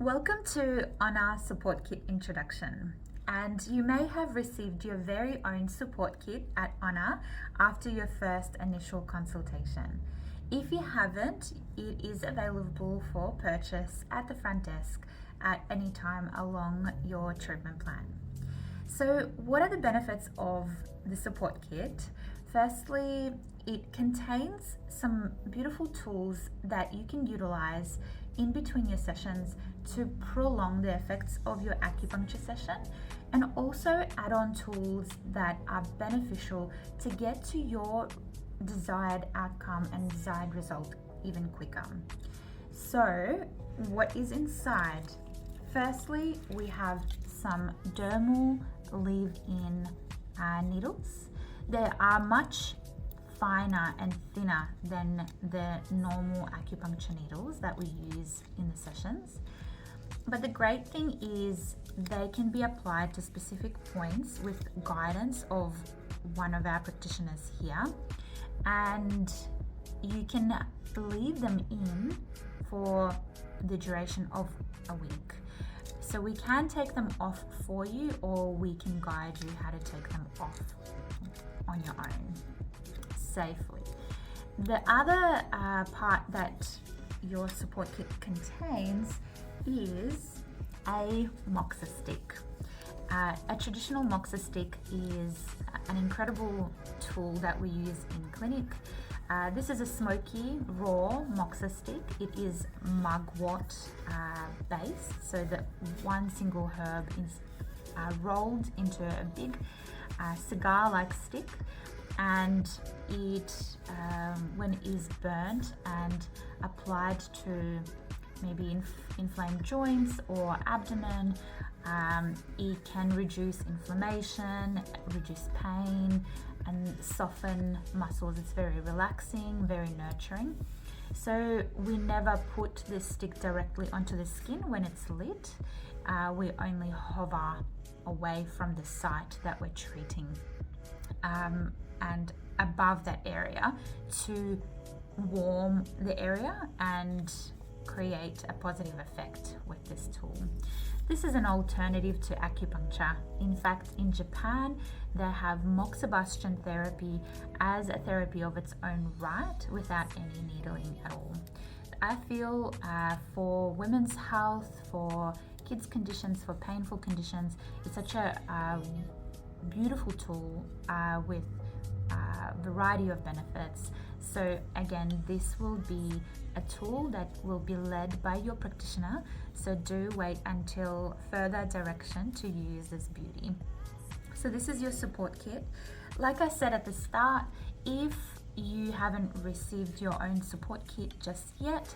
Welcome to ONA Support Kit Introduction, and you may have received your very own support kit at ONA after your first initial consultation. If you haven't, it is available for purchase at the front desk at any time along your treatment plan. So what are the benefits of the support kit? Firstly, it contains some beautiful tools that you can utilize in between your sessions to prolong the effects of your acupuncture session, and also add on tools that are beneficial to get to your desired outcome and desired result even quicker. So what is inside? Firstly, we have some dermal leave-in needles. They are much finer and thinner than the normal acupuncture needles that we use in the sessions. But the great thing is they can be applied to specific points with guidance of one of our practitioners here, and you can leave them in for the duration of a week. So we can take them off for you, or we can guide you how to take them off on your own safely. The other part that your support kit contains is a moxa stick. A traditional moxa stick is an incredible tool that we use in clinic. This is a smoky raw moxa stick. It is mugwort based, so that one single herb is rolled into a big cigar-like stick, and it when it is burnt and applied to maybe inflamed joints or abdomen, it can reduce inflammation, reduce pain, and soften muscles. It's very relaxing, very nurturing. So we never put this stick directly onto the skin when it's lit. We only hover away from the site that we're treating and above that area to warm the area and create a positive effect with this tool. This is an alternative to acupuncture. In fact, in Japan, they have moxibustion therapy as a therapy of its own right without any needling at all. I feel for women's health, for kids' conditions, for painful conditions, it's such a beautiful tool with a variety of benefits. So again, this will be a tool that will be led by your practitioner, so do wait until further direction to use this beauty. So this is your support kit. Like I said at the start, if you haven't received your own support kit just yet,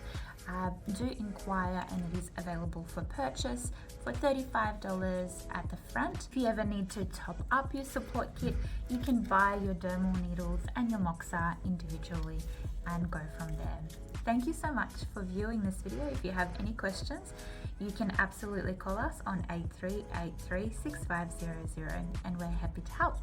do inquire, and it is available for purchase for $35 at the front. If you ever need to top up your support kit, you can buy your dermal needles and your moxa individually and go from there. Thank you so much for viewing this video. If you have any questions, you can absolutely call us on 8383 6500, and we're happy to help.